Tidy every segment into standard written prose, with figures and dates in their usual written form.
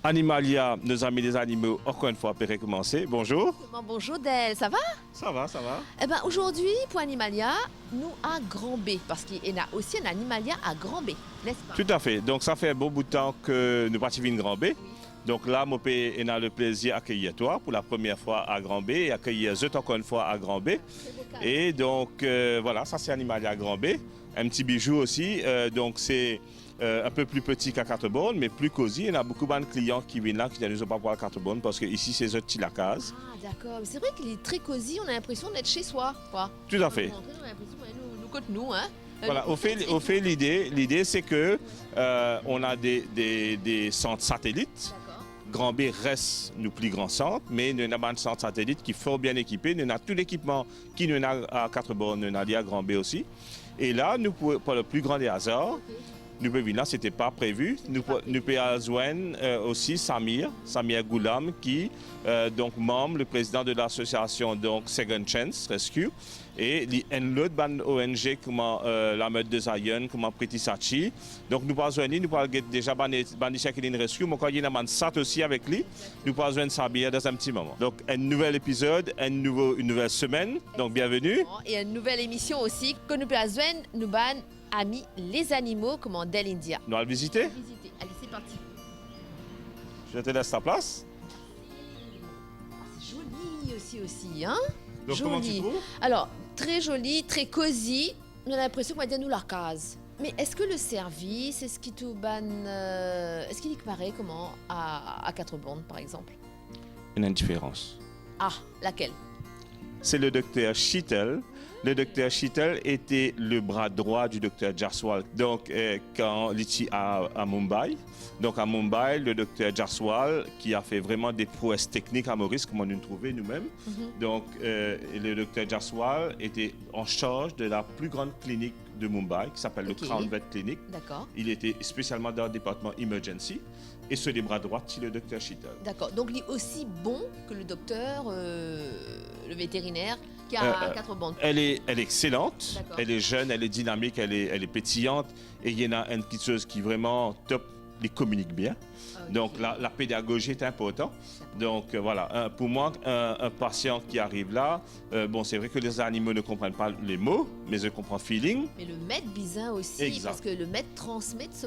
Animalia, nos amis des animaux, encore une fois, peut recommencer. Bonjour. Bonjour Del, ça va? Ça va, ça va. Eh ben, aujourd'hui, pour Animalia, nous à Grand B, parce qu'il y en a aussi un Animalia à Grand B, n'est-ce pas? Tout à fait. Donc, ça fait un bon bout de temps que nous partions à Grand B. Donc là, moi, on a le plaisir d'accueillir toi pour la première fois à Grand B et accueillir Zut encore une fois à Grand B. Et donc, voilà, ça c'est Animalia à Grand B. Un petit bijou aussi. Donc, c'est un peu plus petit qu'à Quatre-Bornes, mais plus cosy. Il y a beaucoup de clients qui viennent là, qui ne nous ont pas pour à Quatre-Bornes parce que ici c'est Zut la case. Ah, d'accord. C'est vrai qu'il est très cosy, on a l'impression d'être chez soi, quoi. Tout à fait. On a l'impression, nous côté nous, hein. Voilà, au fait l'idée c'est que on a des centres satellites. D'accord. Grand B reste nos plus grands centres, mais nous avons un centre satellite qui est fort bien équipé. Nous avons tout l'équipement qui nous a à Quatre-Bornes, nous avons à Grand B aussi. Et là, nous pouvons, pour le plus grand des hasards, nous pouvons venir là, ce n'était pas prévu. Nous pouvons joindre aussi Samir Goulam, qui donc membre, le président de l'association donc Second Chance Rescue, et l'autre ONG comme la Meute de Zion, comme Pretty Sachi. Donc nous pouvons joindre, nous pouvons déjà Bandi Shakilin Rescue, mais quand il y a un sat aussi avec lui, nous pouvons joindre Samir dans un petit moment. Donc un nouvel épisode, une nouvelle semaine. Donc bienvenue. Et une nouvelle émission aussi que nous pouvons joindre, nous ban amis les animaux, comme Del India. Nous allons visiter. Allez, c'est parti. Je te laisse ta place. C'est joli aussi, hein? Donc joli. comment tu trouves? Alors, très joli, très cosy. On a l'impression qu'on va dire nous la case. Mais est-ce que le service, est-ce qu'il est-ce qu'il paraît comment à Quatre-Bornes, par exemple? Une indifférence. Ah, laquelle? C'est le docteur Chittel. Le docteur Chittel était le bras droit du docteur Jaswal. Donc, quand il était à Mumbai, donc à Mumbai, le docteur Jaswal, qui a fait vraiment des prouesses techniques à Maurice, comme on nous trouvait nous-mêmes. Donc, le docteur Jaswal était en charge de la plus grande clinique de Mumbai, qui s'appelle le Crown Vet Clinic. D'accord. Il était spécialement dans le département Emergency. Et sur les bras droits, c'est le docteur Chittel. D'accord. Donc, il est aussi bon que le docteur, le vétérinaire, qui a Quatre-Bornes. Elle est excellente, elle est jeune, elle est dynamique, elle est pétillante. Et il y en a une petite chose qui est vraiment top, il communique bien. Okay. Donc la pédagogie est importante. Donc voilà, pour moi, un patient qui arrive là, bon, c'est vrai que les animaux ne comprennent pas les mots, mais ils comprennent le feeling. Mais le maître bizarre aussi, exact. Parce que le maître transmet ce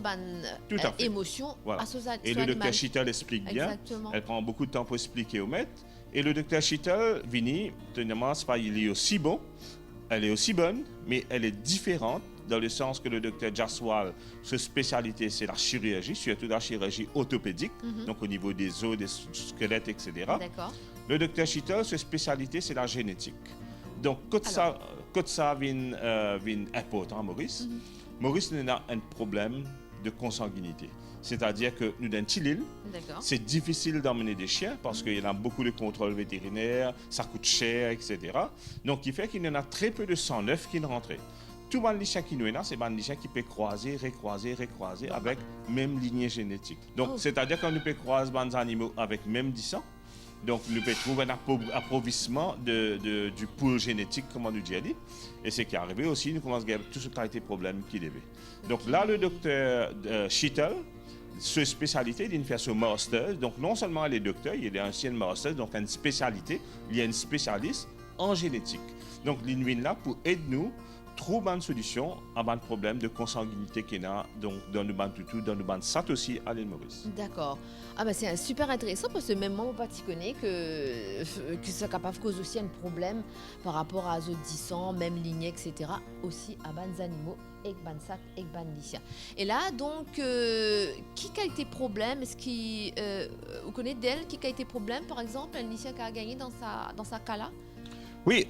émotion à ce animal. Et le docteur Chittel explique bien. Exactement. Elle prend beaucoup de temps pour expliquer au maître. Et le docteur Chittel, Vini, il est aussi bon, elle est aussi bonne, mais elle est différente dans le sens que le docteur Jaswal, sa spécialité, c'est la chirurgie, surtout la chirurgie orthopédique, donc au niveau des os, des squelettes, etc. D'accord. Le docteur Chittel, sa spécialité, c'est la génétique. Donc, quand ça vient important, Maurice, Maurice a un problème de consanguinité. C'est-à-dire que nous, dans Tilil, c'est difficile d'emmener des chiens parce qu'il y a beaucoup de contrôles vétérinaires, ça coûte cher, etc. Donc, il fait qu'il y en a très peu de sang neuf qui rentrent. Tout les chiens qui nous est là, c'est des chiens qui peuvent croiser, recroiser avec même lignée génétique. Donc, c'est-à-dire qu'on peut croiser des animaux avec même 10 ans. Donc, nous pouvons trouver un approvissement du pool génétique, comme on nous dit. Et c'est qui est arrivé aussi, nous commençons à avoir tout ce qui a été problème qu'il avait. Donc là, le docteur Chittel, sa spécialité, il fait son master. Donc, non seulement il est docteur, il est ancien master, donc une spécialité, il y a une spécialiste en génétique. Donc, il vient là pour aider nous trouver une solution à un problème de consanguinité qu'il y a donc, dans le ban toutou, dans le ban sat aussi à l'île Maurice. D'accord. Ah ben c'est super intéressant parce que même moi, je connais que c'est capable de causer aussi un problème par rapport à Zodissan, même lignée, etc. aussi à ban animaux, et ban sac, et ban licia. Et là, donc, qui a été problème? Est-ce que vous connaissez d'elle qui a été problème, par exemple, un licia qui a gagné dans sa cas-là? Oui,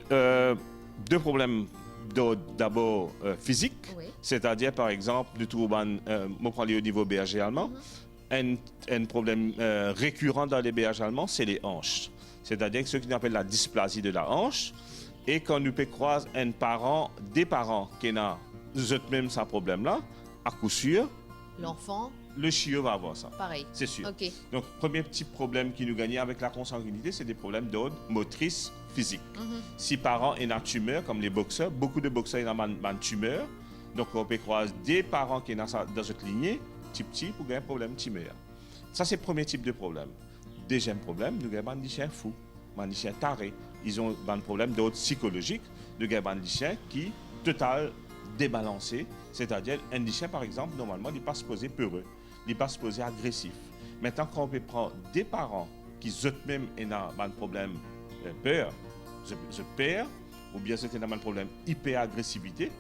deux problèmes. D'abord physique, c'est-à-dire par exemple, nous trouvons, au niveau berger allemand, un problème récurrent dans les bergers allemands, c'est les hanches. C'est-à-dire que ce qu'on appelle la dysplasie de la hanche, et quand nous pouvons croiser des parents qui ont eux-mêmes ce problème-là, à coup sûr, l'enfant, le chiot va avoir ça. Pareil. C'est sûr. Okay. Donc, premier petit problème qui nous gagne avec la consanguinité, c'est des problèmes d'ordre motrice physique. Si parents ont une tumeur, comme les boxeurs, beaucoup de boxeurs ont une tumeur. Donc, on peut croiser des parents qui sont dans cette lignée, petit, pour gagner un problème tumeur. Ça, c'est le premier type de problème. Deuxième problème, nous avons des chiens fous, des chiens tarés. Ils ont un problème d'ordre psychologique. Nous avons des chiens qui total débalancé. C'est-à-dire, un chien, par exemple, normalement, il n'est pas supposé peureux. Il n'est pas supposé agressif. Maintenant, quand on peut prendre des parents qui eux-mêmes ont un problème peur, je perds, ou bien c'est un problème hyper-agressivité.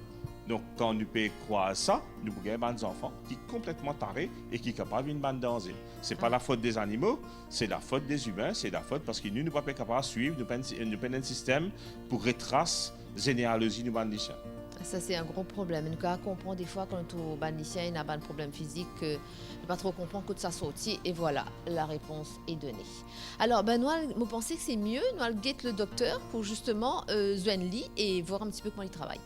Donc, quand nous pouvons croire à ça, nous avons des enfants qui sont complètement tarés et qui sont capables d'une bande danger. Ce n'est pas la faute des animaux, c'est la faute des humains, c'est la faute parce que nous ne sommes pas capables de suivre, nous avons un système pour retracer la généalogie de bande chiens. Ça, c'est un gros problème. Nous comprenons des fois quand on bandicien, il y a un problème physique, que ne pas trop comprendre que ça sortit. Et voilà, la réponse est donnée. Alors, Benoît, vous pensez que c'est mieux, nous allons guetter le docteur pour justement Zwenli et voir un petit peu comment il travaille.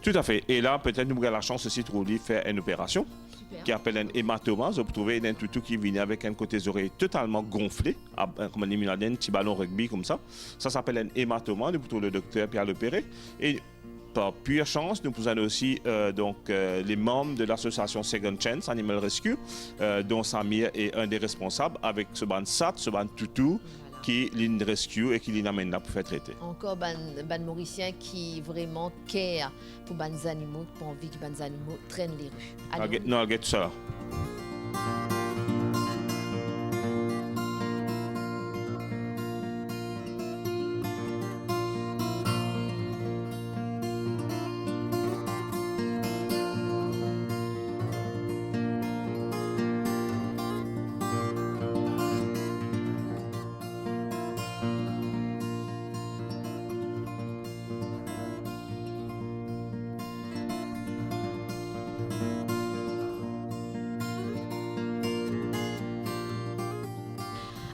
Tout à fait. Et là, peut-être nous avons la chance aussi de faire une opération. Super. Qui appelle un hématoma. Vous trouvez un toutou qui vient avec un côté des oreilles totalement gonflé, comme un petit ballon rugby comme ça. Ça s'appelle un hématoma. Nous pouvons le docteur puis à l'opérer. Et par pure chance, nous pouvons aussi les membres de l'association Second Chance Animal Rescue, dont Samir est un des responsables, avec ce ban SAT, ce ban toutou, qui l'in rescue et qui l'amène là pour faire traiter. Encore ban mauricien qui vraiment care pour les animaux, pour envie que les animaux traînent les rues. Non, regarde ça.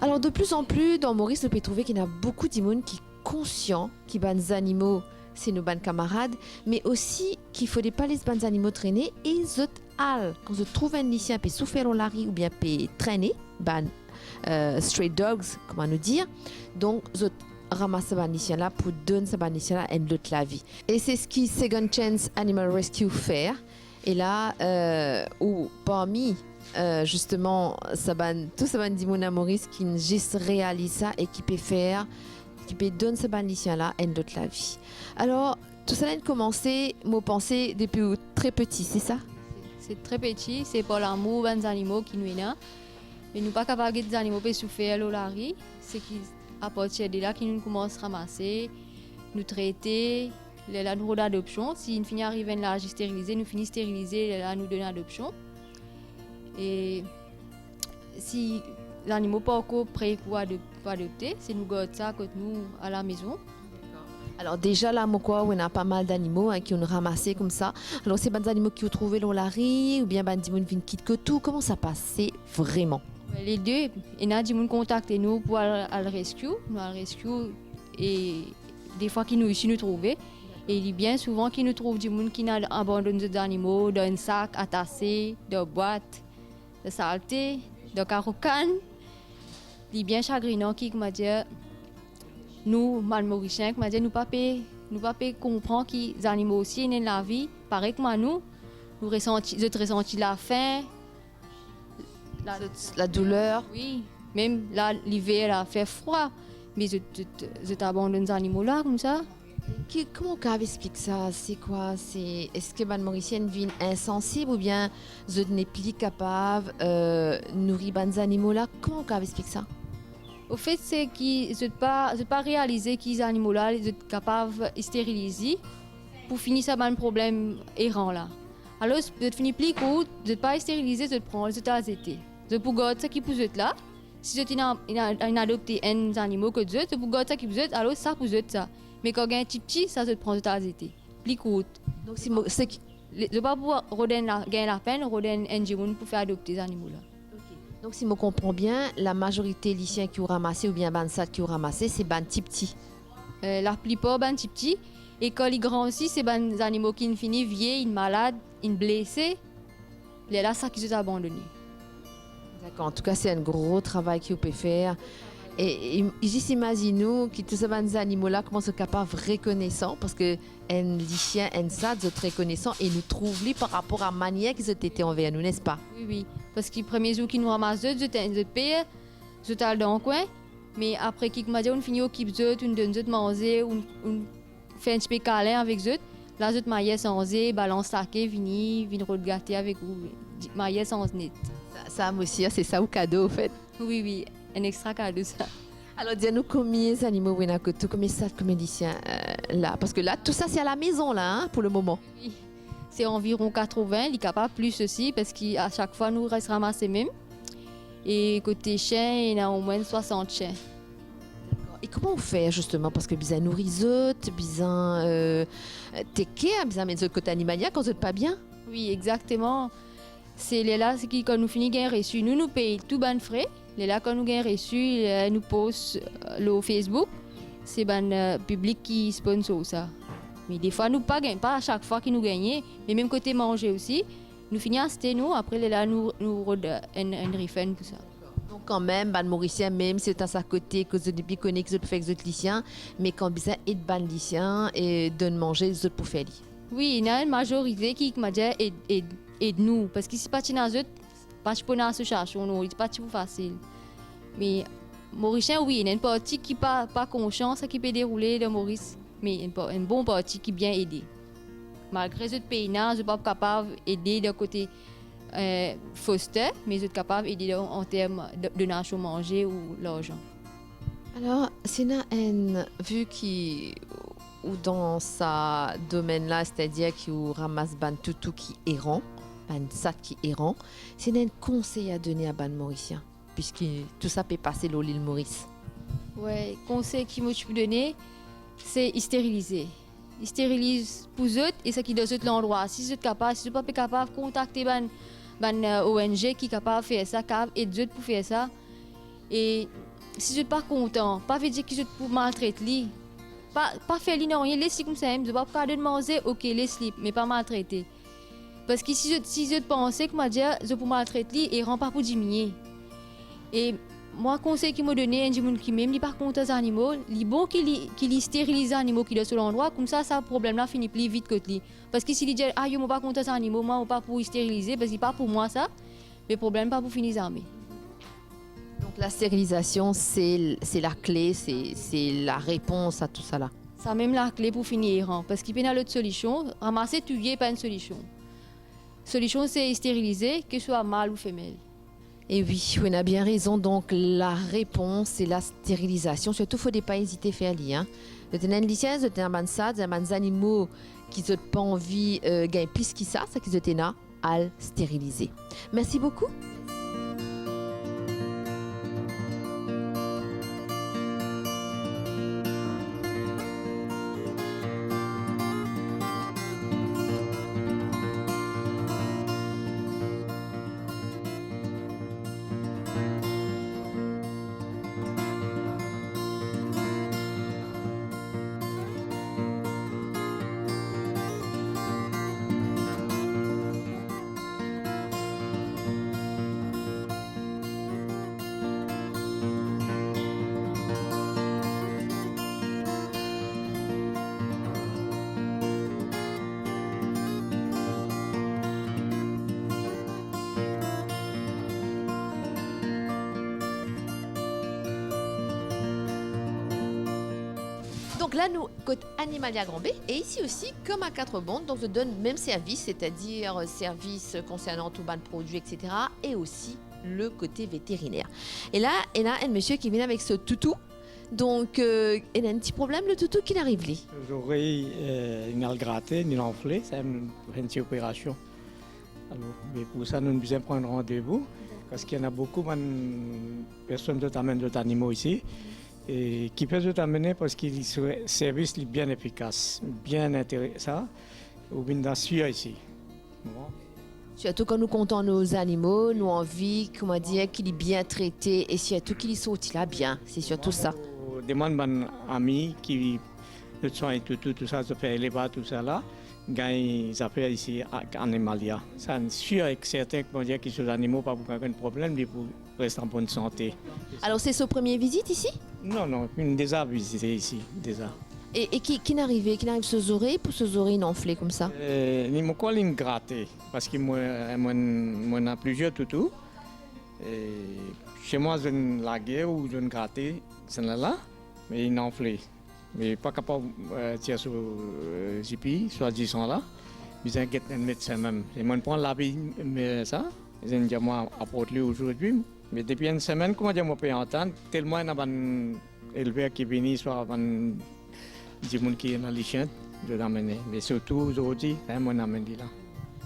Alors de plus en plus, dans Maurice, on peut trouver qu'il y a beaucoup d'immunes qui sont conscients qu'ils ban les animaux, c'est nos ban camarades, mais aussi qu'il ne faut pas laisser les animaux traîner et zot al. Quand je trouve un lycéen peut souffler dans la rue ou bien peut traîner, ban stray dogs, comment nous dire, donc zot ramasse ce lycéen là pour donner ce lycéen là une autre la vie. Et c'est ce qui Second Chance Animal Rescue fait. Et là, où parmi justement tout ce ban d'Imona Maurice qui juste réalise ça et qui peut faire, qui peut donner ce ban là une autre la vie. Alors, tout ça a commencé, mon pensée depuis très petit, c'est ça? C'est très petit, c'est pour l'amour des animaux qui nous est là. Mais nous ne sommes pas capables de des animaux qui souffrent au lari. C'est à partir de là qu'ils nous commencent à ramasser, nous traiter, les nous d'adoption. Si une finit arrive à l'âge stérilisé, nous finissons stériliser, là nous donner adoption. Et si l'animal n'est pas encore prêt pour adopter, c'est nous gardons ça quand nous à la maison. Alors déjà là, on a pas mal d'animaux qui ont ramassé comme ça. Alors c'est des animaux qui ont trouvé dans la rue ou bien des animaux qui viennent quitter tout. Comment ça passe vraiment? Les deux, il y a des gens qui contactent nous pour aller le rescue. Nous allons le rescue et des fois qu'ils nous aussi nous trouver. Et il est bien souvent qu'ils nous trouvent des gens qui abandonnent des animaux dans un sac attaché, dans une boîte, de saleté, de carocan. Il est bien chagrinant qui m'a dit nous, Mauriciens, nous ne pouvons pas comprendre que les animaux aussi dans la vie, pareil que nous ressenti la faim, la douleur. Oui, même là, l'hiver a fait froid, mais je t'abandonne les animaux là comme ça. Comment on explique ça? C'est quoi? Est-ce que les Mauriciens vivent insensibles ou bien je n'ai plus capable de nourrir les animaux là? Comment on explique ça? Au fait, c'est qu'ils ne pas réaliser que les animaux là sont capables de stériliser pour finir ça un problème errant là. Alors, je finis plus court, je ne pas stériliser, je prends les azétés. Je peux garder ça qui peut être là. Si je adopté un animal que je peux garder ça qui peut être, alors ça peut être ça. Mais quand il y a un petit, ça je prends les azétés. Plus court. Donc, je ne vais pas pouvoir gagner la peine, redonner un animal pour faire adopter les animaux là. Donc, si je comprends bien, la majorité des lycéens qui ont ramassé ou bien bansat qui ont ramassé, c'est ban petit. La plupart ban petit. Et quand ils grands aussi, c'est des animaux qui finissent vieilles, malades, blessés. Là, ça qui sont abandonnés. D'accord. En tout cas, c'est un gros travail qu'ils peuvent faire. Et juste imagine-nous que tous ces animaux-là comment sont capables de reconnaissant parce que les chiens, les ça, sont très reconnaissants et nous trouvent par rapport à la manière qu'ils ont été envers nous, n'est-ce pas? Oui, oui. Parce que le premier jour qu'ils nous ramassent, ils payent, ils allent dans le coin. Mais après qu'ils m'a dit, on finit au kip, on donne de manger, on fait un petit peu câlin avec eux. Là, je maillais sans eux, balance saké, viennent regarder avec vous, maillais sans net. Ça, aussi, c'est ça au cadeau, en fait. Oui, oui, un extra cadeau, ça. Alors, dis-nous combien d'animaux vous avez, combien ça de comédiciens là? Parce que là, tout ça, c'est à la maison, là, hein, pour le moment. Oui, c'est environ 80, il est capable plus aussi, parce qu'à chaque fois, nous restons ramassés même. Et côté chien, il y a au moins 60 chiens. Et comment on fait justement? Parce que bizarre nourrir, bizarre tecker, bizarre mettre de côté animalier quand vous n'êtes pas bien. Oui, exactement. C'est là, c'est quand nous finissons gain reçu, nous payons tout ban frais. Là, quand nous gain reçu, nous poste le Facebook. C'est ban public qui sponsor ça. Mais des fois, nous pas gagnons pas à chaque fois que nous gagnons. Mais même côté manger aussi, nous finissons acheter nous. Après, là, nous redonnons un refund pour ça. Donc quand même, ban Mauricien, même si c'est à sa côté, que vous depuis connaît que vous faites des lycéens, mais quand bizarre et de ban lycéens et donne manger les autres pour faire. Oui, il y a une majorité qui m'a dit aide nous parce que si pas dans eux, pas pour une association, non, c'est pas plus facile. Mais Mauricien, oui, il y a une partie qui pas conscience qui peut dérouler de Maurice, mais une bonne partie qui bien aider. Malgré ce pays, je suis pas capable d'aider de côté foster, mais je suis capable d'aider en termes de donation manger ou l'argent. Alors, c'est une vu qui ou dans ce domaine-là, c'est-à-dire qui ramasse ban toutou qui errant, ban sat qui errant, c'est un conseil à donner à ban Mauricien, puisque tout ça peut passer l'île Maurice. Ouais, conseil qui me peux donner, c'est stériliser. Ils stérilisent pour eux et ce qui doit être l'endroit. Si vous êtes capable, si vous n'êtes pas capable, contactez ban ONG qui est capable de faire ça, capable aider pour faire ça. Et si vous n'êtes pas content, pas veut dire que vous êtes pour maltraiter. Pas faire rien, laissez comme ça, vous n'êtes pas capable de manger, ok, laissez, mais pas maltraiter. Parce que si vous pensez que moi dire, je pour maltraiter et rend pas pour diminuer. Et moi, conseil qui m'a donné, un gens qui même pas contre les animaux, il est bon qu'il stérilise les animaux qui sont sur l'endroit, comme ça, ce problème-là finit plus vite que lui. Parce que s'il dit, ah, je ne pas contre les animaux, moi, je pas pour stériliser, parce que c'est pas pour moi ça, le problème pas pour finir les armées. Donc la stérilisation, c'est la clé, c'est la réponse à tout ça là. C'est même la clé pour finir, hein, parce qu'il y a une autre solution. Ramasser, tuer, pas une solution. La solution, c'est stériliser, que ce soit mâle ou femelle. Et oui, on a bien raison. Donc, la réponse, c'est la stérilisation. Surtout, il ne faut pas hésiter à faire lien. Vous avez une licence, vous avez des animaux qui n'ont pas envie de gagner plus que ça, c'est qu'ils ont là à stériliser. Merci beaucoup. Donc là, nous, côté Animalia Grand B, et ici aussi, comme à Quatre Bandes, donc je donne même service, c'est-à-dire service concernant tout ban de produits, etc., et aussi le côté vétérinaire. Et là, il y a un monsieur qui vient avec ce toutou. Donc, il y a un petit problème, le toutou, qui arrive là. J'aurais une aile grattée, une enflée, c'est une petite opération. Alors, mais pour ça, nous devons bien prendre rendez-vous, parce qu'il y en a beaucoup de personnes qui amènent d'autres animaux ici. Et qui peut tout amener parce que le service est bien efficace, bien intéressant, ou bien suivre ici. Bon. Surtout quand nous comptons nos animaux, nous envie, comment dire, qu'il est bien traité et surtout qu'il est sorti là bien. C'est surtout ça. Je demande à mes amis qui le soin et tout ça, se faire élever tout ça là. gagne des affaires ici en Animalia. Ça c'est sûr et certain que dire que ces animaux pas aucun problème, ils pour rester en bonne santé. Alors c'est sa première visite ici? Non, non, une déjà visité ici, déjà. Et qui n'arrive ses oreilles pour ses oreilles enflées comme ça? Ils m'ont collé une gratte parce que moi a plusieurs toutous. Chez moi, j'ai une laguer ou j'ai une gratte, c'est là, mais ils n'ont enflé. Mais pas capable de tirer sur JP, soit disant là. Ils ont un médecin même. Et moi, je prends l'avis, mais ça, ils ont dit moi apporté aujourd'hui. Mais depuis une semaine, comment dire, moi, je peux entendre, tellement il y a un éleveur qui vient, soit un des gens qui sont dans les chiens, de l'amener. Mais surtout aujourd'hui, moi, je l'amène là.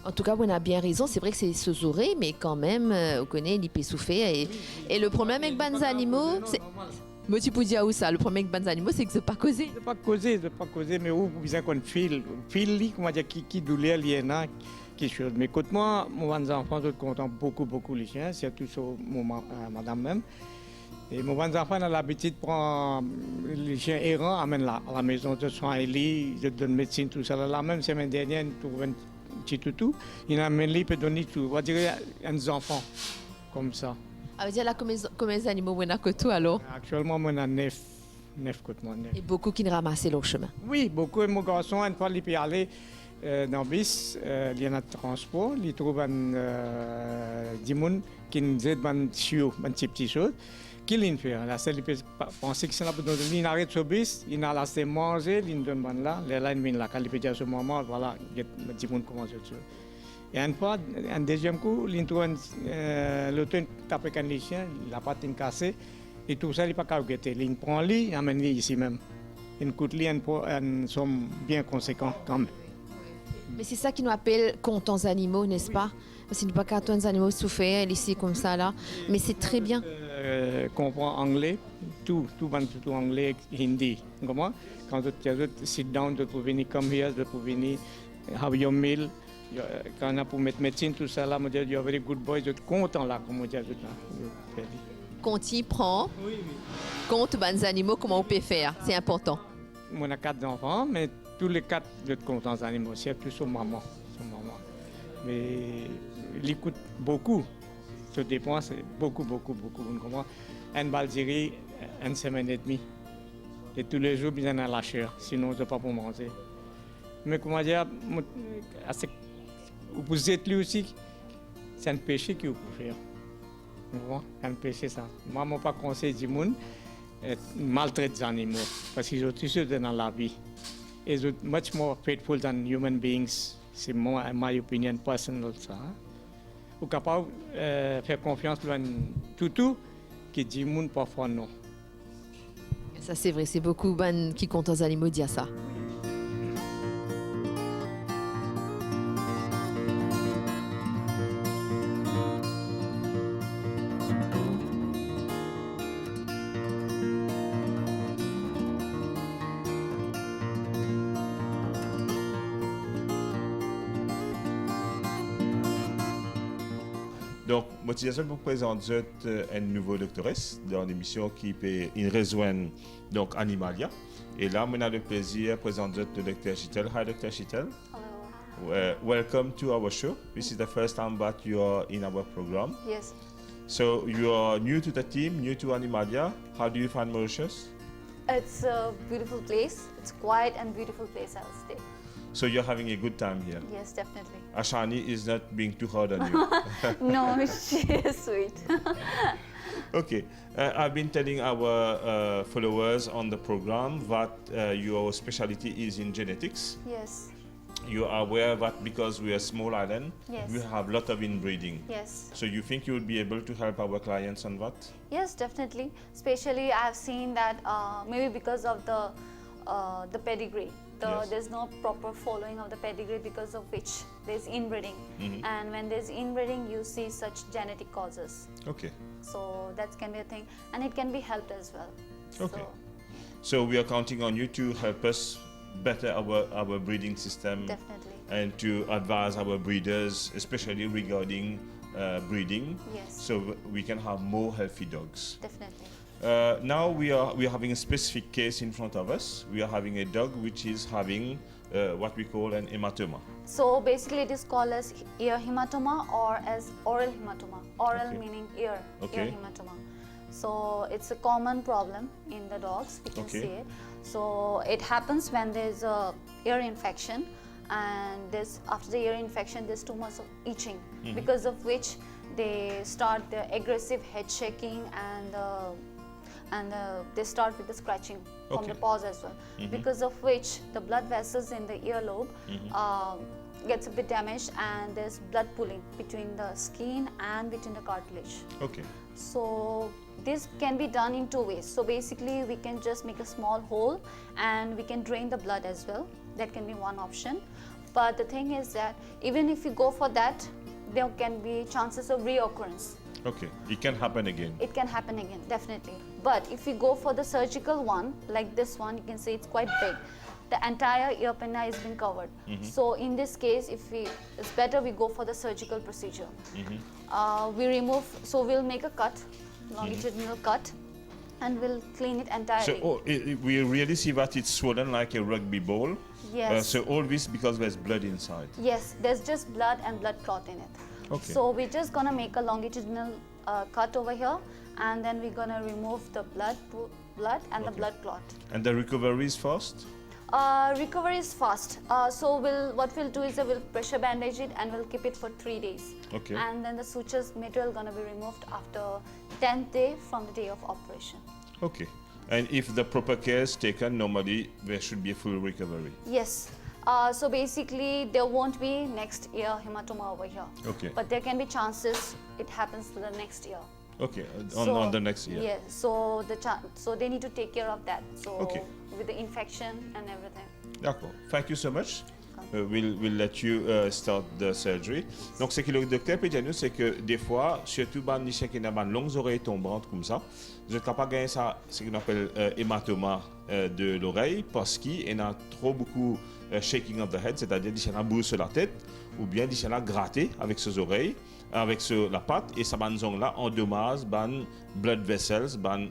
En tout cas, on a bien raison. C'est vrai que c'est ses oreilles, mais quand même, on connaît l'hypésouffler. Et le problème avec les animaux, c'est... Moi, tu peux dire où ça? Le problème avec les animaux, c'est que c'est pas causé. C'est pas causé, mais où vous avez un fil, comment dire, qui douleur, il y en a quelque chose. Mais écoute, moi, mes enfants, je content beaucoup les chiens, surtout sur madame même. Et mes enfants ont l'habitude de prendre les chiens errants, amènent à la maison de soins, je donne médecine, tout ça. La même semaine dernière, je trouve un petit toutou, il amène lui, peut donner tout. On va dire un enfant, comme ça. Ça veut dire là, combien d'animaux on a que tout alors? Actuellement, on a 9 côtés. Et beaucoup qui ne ramassent leur chemin. Oui, beaucoup. Mon garçon, une fois, il peut aller dans le bus, il y a un transport, il trouve des gens qui nous aident un petit chose. Qu'il il fait? Là, il peut penser que c'est là pour nous. Il arrête ce bus, il a laissé manger, il donne là, il vient là. Quand il peut dire à ce moment, voilà, les gens commencent à se. Et une fois, un deuxième coup, il trouve l'automne tapé avec un chien, la patte cassée, et tout ça, il n'est pas capable de guetter. Il prend lui, il amène lui ici même. Il coûte lui une somme bien conséquente quand même. Mais c'est ça qui nous appelle contents animaux, n'est-ce pas? Parce qu'il n'y a pas qu'un animaux souffrir ici comme ça là, mais c'est très bien. Comprend anglais, tout anglais, hindi. Comment? Quand tu sit down, tu peux venir come here, tu peux venir have your meal. Quand on a pour mettre médecine, tout ça là, on dit, you're a very good boy, je suis content là, comme on dit. Quand il prend, compte les animaux, comment on peut faire, c'est important. On a 4 enfants, mais tous les 4, je suis content des animaux, surtout son maman. Mais il coûte beaucoup. Ça dépense beaucoup. Un balziri, une semaine et demie. Et tous les jours, il y en a la chair, sinon je ne peux pas pour manger. Mais comment dire, vous êtes lui aussi, c'est un péché que vous pouvez faire. Un péché ça. Moi, je ne pas conseiller du monde maltraiter les animaux parce qu'ils sont tous dans la vie. Ils sont much more faithful than human beings. C'est my opinion personnelle ça. Vous êtes capable de faire confiance à un toutou qui dit monde parfois non. Ça c'est vrai, c'est beaucoup qui comptent les animaux dire ça. Donc, motivation pour présenter un nouveau doctoresse dans l'émission qui peut rejoindre donc Animalia. Et là, on a le plaisir de présenter le Dr. Chitel. Hi, Dr. Chitel. Hello. Welcome to our show. This is the first time that you are in our program. Yes. So you are new to the team, new to Animalia. How do you find Mauritius? It's a beautiful place. It's quiet and beautiful place, I'll stay. So you're having a good time here. Yes, definitely. Ashani is not being too hard on you. No, she is sweet. Okay, I've been telling our followers on the program that your specialty is in genetics. Yes. You are aware that because we are a small island, Yes. we have a lot of inbreeding. Yes. So you think you would be able to help our clients on that? Yes, definitely. Especially, I've seen that maybe because of the pedigree. Yes. There's no proper following of the pedigree because of which there's inbreeding. And when there's inbreeding, you see such genetic causes. Okay. So that can be a thing, and it can be helped as well. Okay. So we are counting on you to help us better our breeding system Definitely. and to advise our breeders, especially regarding breeding, Yes. so we can have more healthy dogs. Definitely. Now we are having a specific case in front of us. We are having a dog which is having what we call an hematoma. So basically it is called as ear hematoma or as oral hematoma. Oral Okay. meaning ear, Okay. ear hematoma. So it's a common problem in the dogs, we can Okay. see it. So it happens when there's a ear infection, and after the ear infection there's too much of itching, because of which they start the aggressive head shaking, and they start with the scratching from the Okay. paws as well, because of which the blood vessels in the earlobe gets a bit damaged, and there's blood pooling between the skin and between the cartilage. Okay. So this can be done in two ways. So basically we can just make a small hole and we can drain the blood as well. That can be one option. But the thing is that even if you go for that, there can be chances of reoccurrence. Okay. It can happen again. It can happen again, definitely. But if we go for the surgical one, like this one, you can see it's quite big. The entire ear pinna is being covered. So in this case, it's better we go for the surgical procedure. We'll make a cut, longitudinal cut, and we'll clean it entirely. So we really see that it's swollen like a rugby ball. Yes. So all this because there's blood inside. Yes, there's just blood and blood clot in it. Okay. So we're just gonna make a longitudinal cut over here, and then we're gonna remove the blood and the Okay. blood clot. And the recovery is fast? Recovery is fast. So what we'll do is we'll pressure bandage it and we'll keep it for 3 days. Okay. And then the sutures material gonna be removed after 10th day from the day of operation. Okay. And if the proper care is taken, normally there should be a full recovery. Yes. So basically there won't be next ear hematoma over here. Okay. But there can be chances it happens to the next ear. Okay. On the next year. Yes. So so they need to take care of that. So Okay. with the infection and everything. D'accord. Thank you so much. We'll let you start the surgery. Donc, ce que le docteur peut dire nous, c'est que des fois, surtout les chiens qui ont des longues oreilles tombantes comme ça, vous êtes capable de gagner ça, ce qu'on appelle hématoma de l'oreille, parce qu'il y a trop beaucoup shaking of the head, c'est-à-dire des chiens à bouger sur la tête, ou bien des chiens à gratter avec ses oreilles, avec la patte, et ça zone là endommage ban blood vessels, ban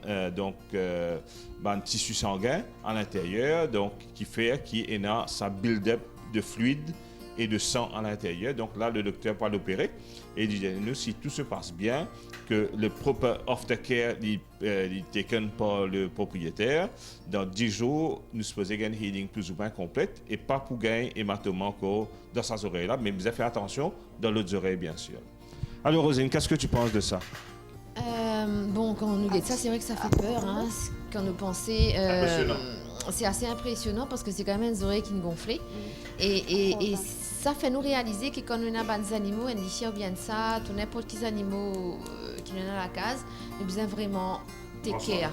tissu sanguin à l'intérieur, donc qui fait qu'il y a ça build-up de fluide et de sang à l'intérieur. Donc là, le docteur va l'opérer et il dit nous, si tout se passe bien, que le proper aftercare est taken par le propriétaire, dans 10 jours, nous supposons gagner une healing plus ou moins complète et pas pour gagner hématome encore dans sa oreille là, mais vous avez fait attention dans l'autre oreille, bien sûr. Alors, Rosine, qu'est-ce que tu penses de ça? Bon, quand on nous dit ça, c'est vrai que ça fait peur. Hein, quand nous pensons, Impressionnant. c'est assez impressionnant parce que c'est quand même des oreilles qui nous gonflent. Et ça fait nous réaliser que quand on a des animaux, un chien ou bien ça, tout n'importe quels animaux qui sont dans la case, nous besoin vraiment take care.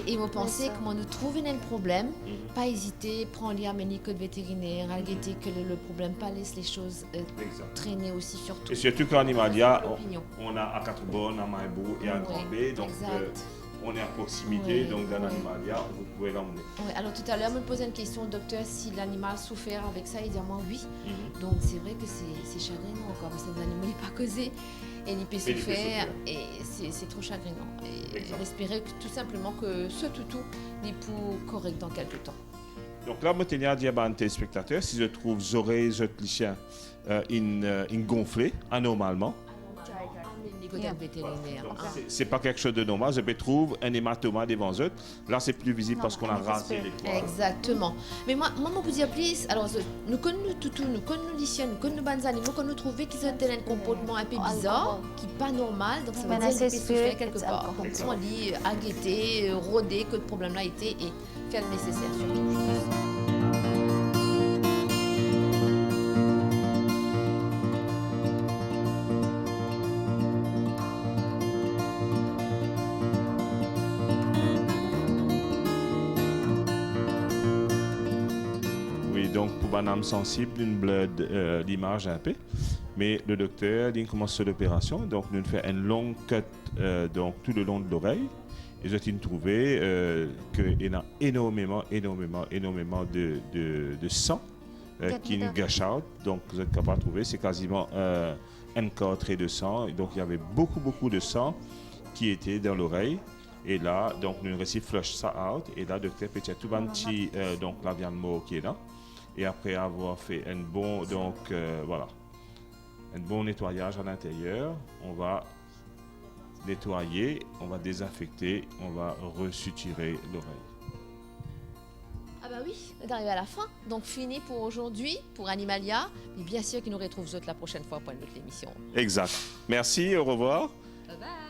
Et vous pensez ça. comment nous trouver un problème, pas hésiter, prendre l'amener que le vétérinaire, guetter que le problème, pas laisser les choses Exact. traîner aussi surtout. Et surtout qu'en Animalia, L'opinion. on a à 4 bornes, à Maïbo et à Ouais, Grand B, donc exact. on est à proximité, Ouais, donc dans ouais. l'Animalia, vous pouvez l'emmener. Ouais, alors tout à l'heure, me posait une question au docteur si l'animal souffert avec ça, il dit moi oui. Donc c'est vrai que c'est chagrinant encore parce que l'animal n'est pas causé et il peut Et il peut souffrir souffrir. et c'est trop chagrinant. Et Exact. espérer que, tout simplement que ce toutou n'est plus correct dans quelques temps. Donc là, je tenais à dire à un téléspectateur, si je trouve les oreilles de chien gonflées anormalement, Yeah. Vétérinaire. donc Ah. c'est pas quelque chose de normal, je peux trouver un hématoma devant eux. Là, c'est plus visible parce qu'on a rasé les poils. Exactement. Mais moi, je peux dire plus. Alors, nous connaissons toutou, nous connaissons les chiens, nous connaissons les animaux, nous connaissons trouver qu'ils ont un comportement un peu bizarre, qui n'est pas normal. Donc, ça veut When dire I say qu'ils peuvent souffrir spirit, quelque it's part. alcohol. Donc, on dit guetter, rôder que le problème là était et faire le nécessaire surtout, je pense. Oui, donc pour une âme sensible, une blood, l'image un peu. Mais le docteur, il commence l'opération, donc nous fait une longue cut donc, tout le long de l'oreille. Et j'ai trouvé qu'il y a énormément de sang qui nous gâche out. Donc vous êtes capable de trouver, c'est quasiment un quart trait de sang. Et donc il y avait beaucoup de sang qui était dans l'oreille. Et là, donc nous réussi flush ça out. Et là, le docteur peut tout un petit donc la viande mort qui est là. Et après avoir fait un bon, voilà, un bon nettoyage à l'intérieur, on va nettoyer, on va désinfecter, on va resuturer l'oreille. Ah bah oui, on est arrivé à la fin. Donc fini pour aujourd'hui, pour Animalia. Mais bien sûr qu'ils nous retrouvent la prochaine fois pour une autre émission. Exact. Merci, au revoir. Bye bye.